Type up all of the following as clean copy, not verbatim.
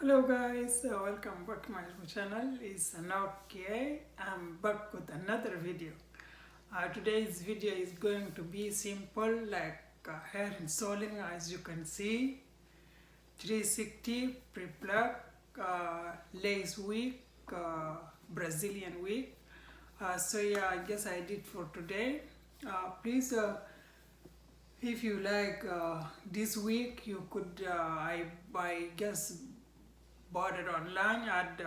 Hello guys, welcome back to my channel. It's Anok here. I'm back with another video. Today's video is going to be simple like hair installing. As you can see, 360 pre-plug lace wig, Brazilian wig. So yeah, I guess I did for today. Please, if you like this wig, you could I guess bought it online at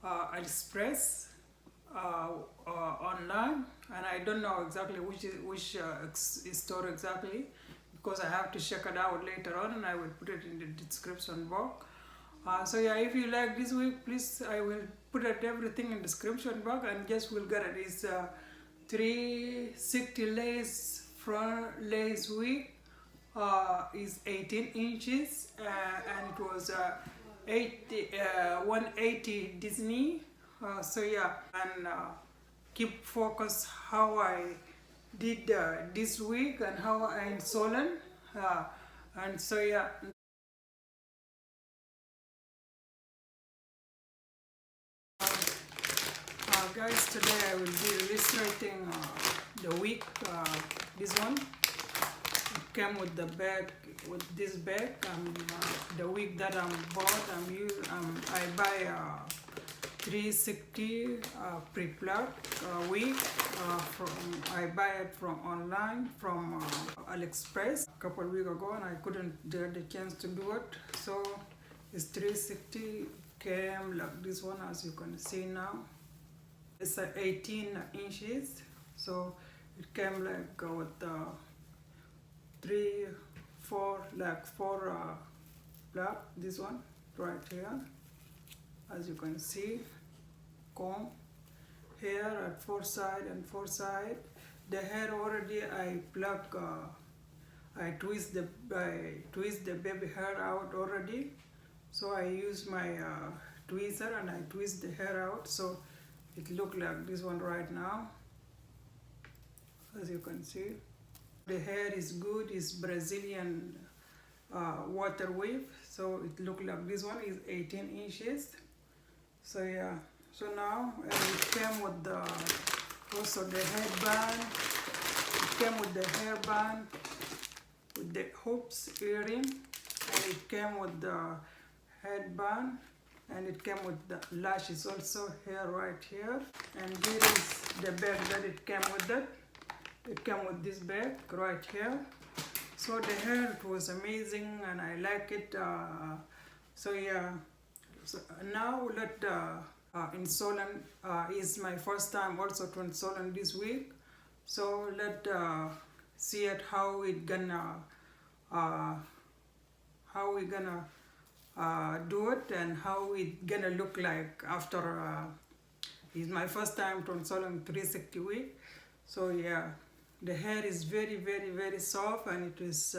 Aliexpress online, and I don't know exactly which store exactly, because I have to check it out later on, and I will put it in the description box. So yeah, if you like this wig, please, I will put it everything in description box, and just will get it. It's 360 lace front lace wig. Is 18 inches, and it was 180 Disney. So yeah, and keep focus how I did this week and how I installed it. And so yeah. Guys, today I will be illustrating the wig. This one. It came with the bag, with this bag. The wig that I bought, I buy 360 pre-plug wig I buy it from online from Aliexpress a couple of weeks ago, and I couldn't get the chance to do it. So it's 360 came like this one, as you can see now. It's 18 inches, so it came like with 4 plug. This one right here, as you can see, comb here at 4 side and 4 side. The hair already I plug. I twist the baby hair out already. So I use my tweezer and I twist the hair out, so it look like this one right now, as you can see. The hair is good, it's Brazilian water wave, so it look like this one is 18 inches. So yeah, so now it came with the also the hairband. It came with the hairband, with the hoops earring, and it came with the headband, and it came with the lashes also here, right here. And here is the bag that it came with it. It came with this bag right here. So the hair, it was amazing, and I like it. So yeah, so now let install is my first time also to install on this week. So let see it how we gonna do it, and how it gonna look like after. It's my first time to install on 360 week. So yeah, the hair is very, very, very soft, and it is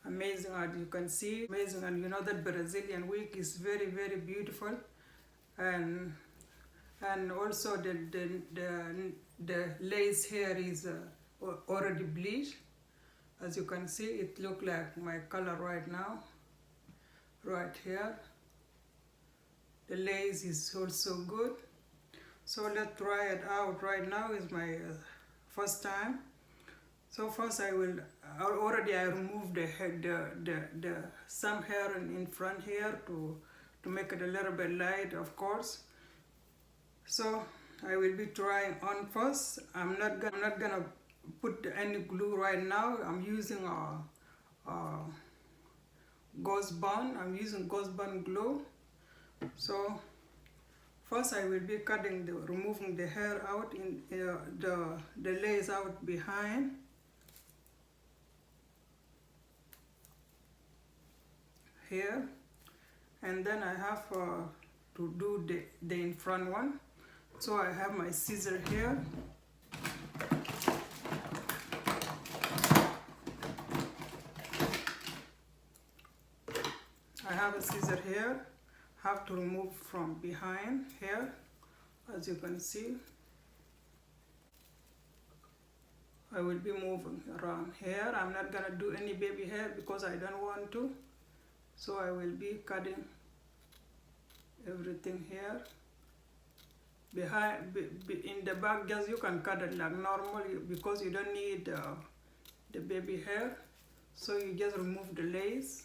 amazing, as you can see. Amazing, and you know that Brazilian wig is very, very beautiful, and also the lace hair is already bleached. As you can see, it look like my color right now, right here. The lace is also good. So let's try it out. Right now is my first time. So first I will already I removed the head, the some hair in front here to make it a little bit light, of course. So I will be trying on first. I'm not gonna put any glue right now. I'm using a ghost bond. I'm using ghost bond glue. So first I will be removing the hair out in the lace out behind. Here, and then I have to do the in front one. So I have my scissor here. I have a scissor here. Have to remove from behind here, as you can see. I will be moving around here. I'm not gonna do any baby hair because I don't want to. So I will be cutting everything here. Behind, in the back, just you can cut it like normal because you don't need the baby hair. So you just remove the lace.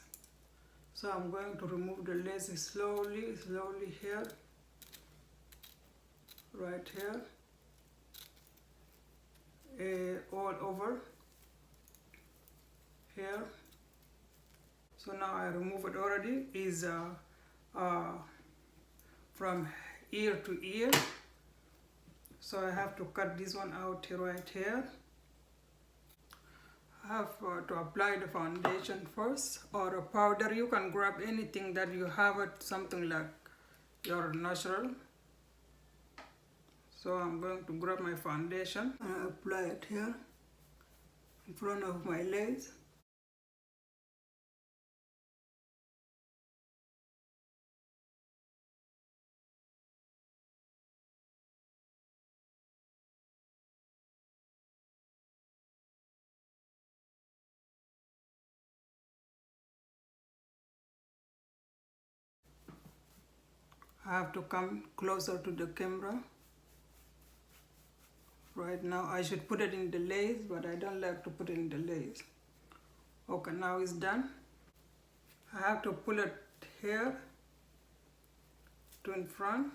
So I'm going to remove the lace slowly, slowly here, right here, all over here. So now I remove it already. Is from ear to ear. So I have to cut this one out right here. I have to apply the foundation first, or a powder. You can grab anything that you have it, something like your natural. So I'm going to grab my foundation and apply it here in front of my legs. I have to come closer to the camera. Right now I should put it in the lace, but I don't like to put it in the lace. Okay, now it's done. I have to pull it here to in front.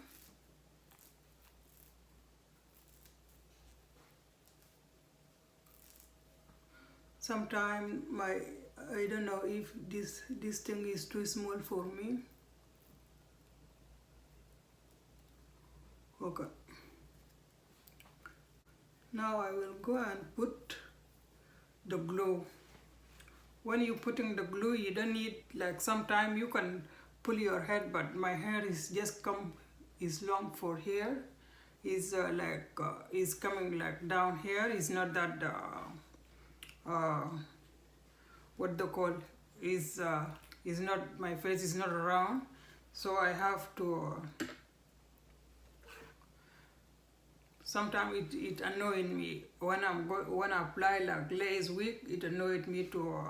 Sometimes I don't know if this thing is too small for me. Okay. Now I will go and put the glue. When you're putting the glue, you don't need, like, sometimes you can pull your head, but my hair is just is long for here. Is is coming like down here. It's not that what they call is not, my face is not round, so I have to. Sometimes it annoys me when when I apply like lace wig. It annoyed me to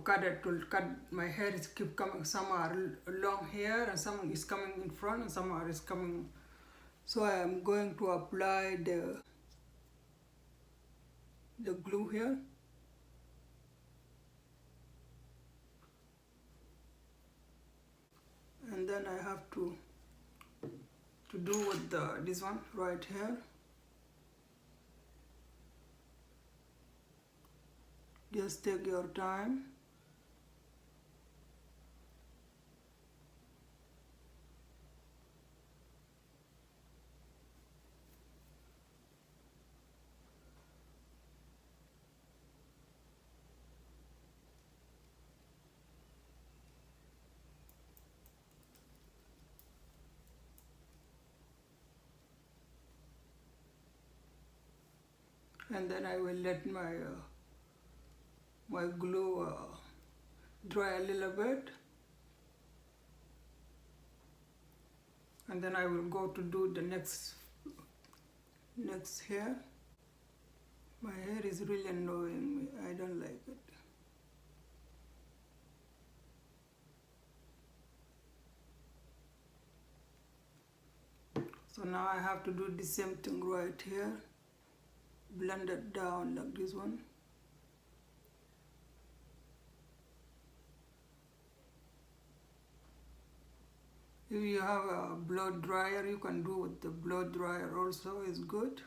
cut it, to cut my hair. Is keep coming. Some are long hair and some is coming in front and some are is coming. So I am going to apply the glue here. And then I have to do with this one right here. Just take your time. And then I will let my glue dry a little bit, and then I will go to do the next hair. My hair is really annoying me. I don't like it. So now I have to do the same thing right here. Blend it down like this one. If you have a blow dryer, you can do with the blow dryer also, is good.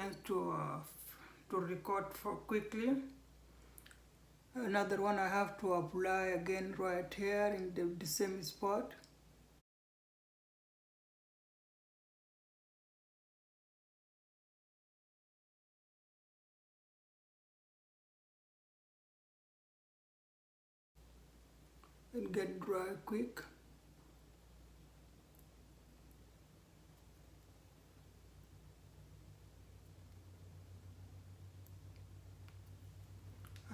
And to record for quickly. Another one I have to apply again right here in the same spot. And get dry quick.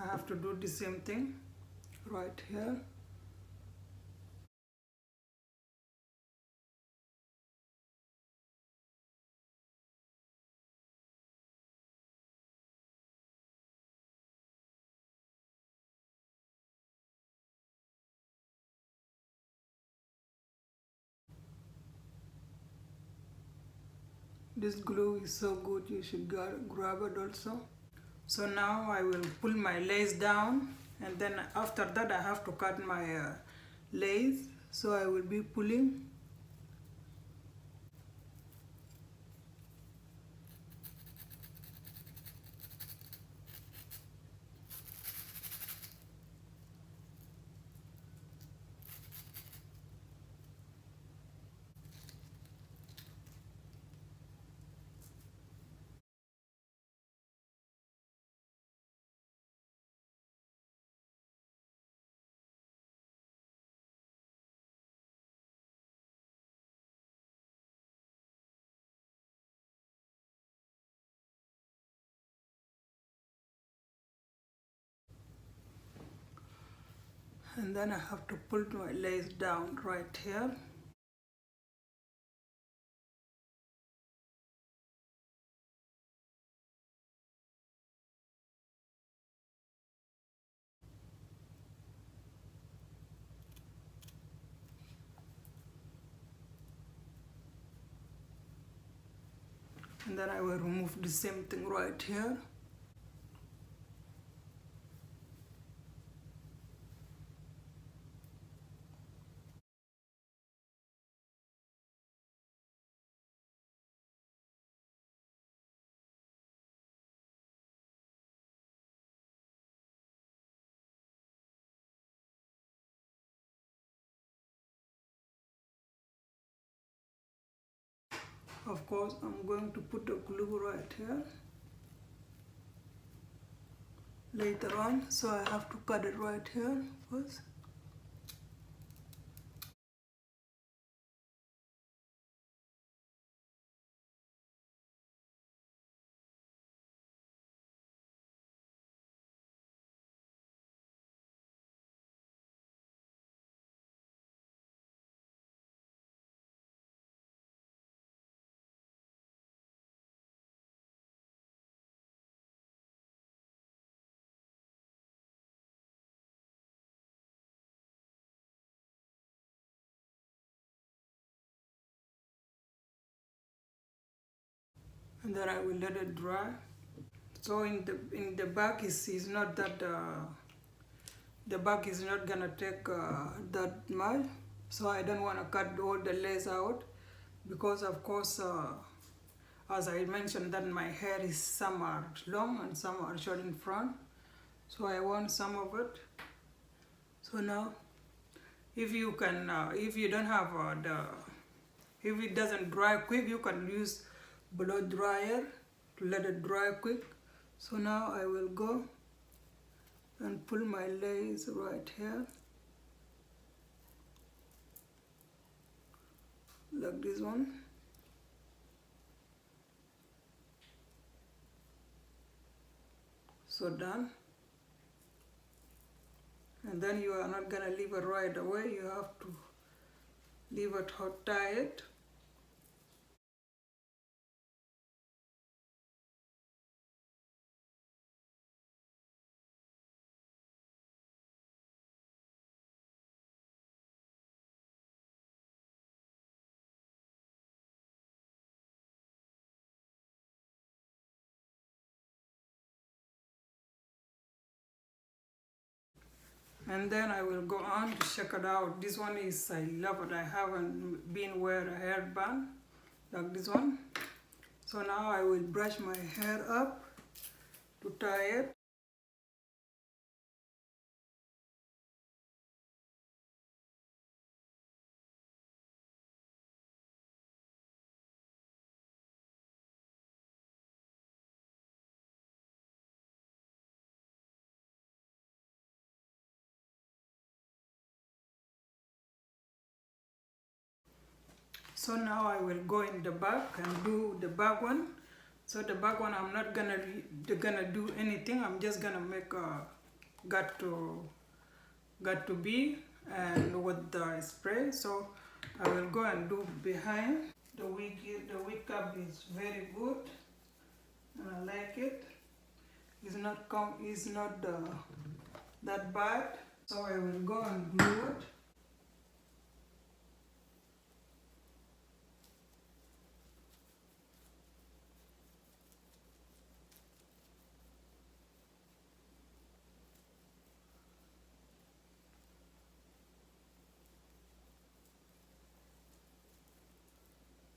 I have to do the same thing right here. This glue is so good, you should grab it also. So now I will pull my lace down, and then after that I have to cut my lace. So I will be pulling. And then I have to pull my lace down right here. And then I will remove the same thing right here. Of course, I'm going to put the glue right here later on, so I have to cut it right here first. And then I will let it dry. So in the back is not that the back is not gonna take that much. So I don't want to cut all the lace out, because of course as I mentioned that my hair is some are long and some are short in front. So I want some of it. So now if you can if you don't have if it doesn't dry quick, you can use blow dryer to let it dry quick. So now I will go and pull my lace right here like this one. So done. And then you are not gonna leave it right away, you have to leave it hot tight. And then I will go on to check it out. This one is, I love it. I haven't been wear a hairband like this one. So now I will brush my hair up to tie it. So now I will go in the back and do the back one. So the back one I'm not gonna do anything. I'm just gonna make got to be, and with the spray. So I will go and do behind. The wig cap is very good, and I like it. It's not that bad. So I will go and glue it.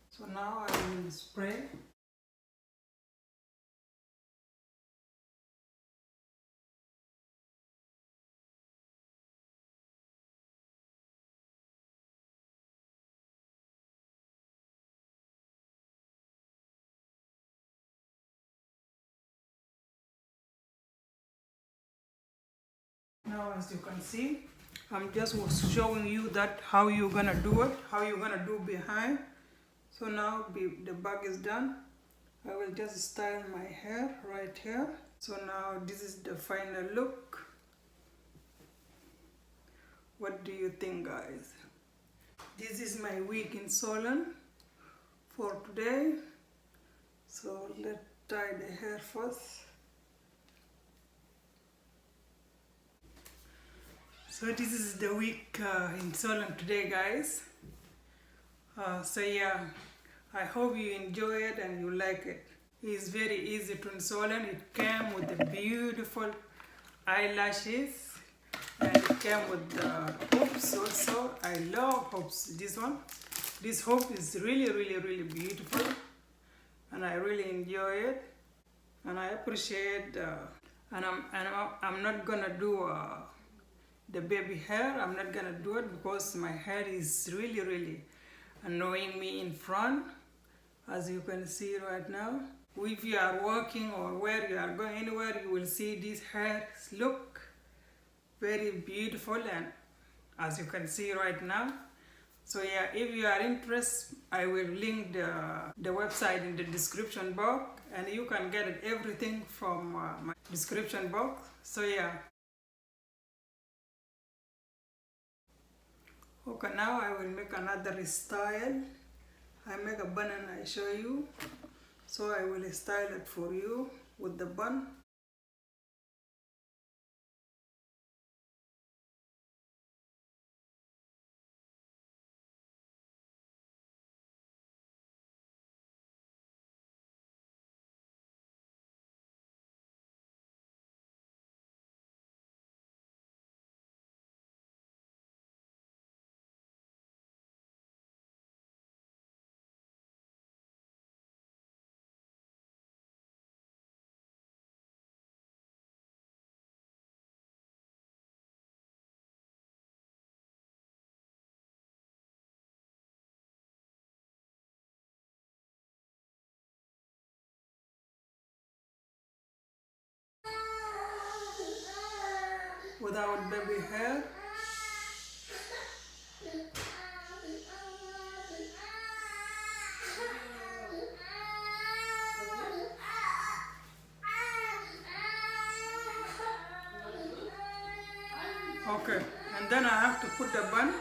So now I will spray. Now as you can see, I'm just showing you that how you're gonna do it, how you're gonna do behind. So now the bag is done. I will just style my hair right here. So now this is the final look. What do you think, guys? This is my wig in Solon for today. So let's tie the hair first. So this is the wig in Solon today, guys. So yeah, I hope you enjoy it and you like it. It's very easy to install, and it came with the beautiful eyelashes, and it came with the hoops also. I love hoops. This hoop is really beautiful, and I really enjoy it, and I appreciate. And I'm not gonna do the baby hair. I'm not gonna do it because my hair is really annoying me in front, as you can see right now. If you are working or where you are going anywhere, you will see these hairs look very beautiful, and as you can see right now. So yeah, if you are interested, I will link the website in the description box, and you can get it, everything from my description box. So yeah. Okay, now I will make another style. I make a bun and I show you. So I will style it for you with the bun. Without baby hair. Okay, and then I have to put the bun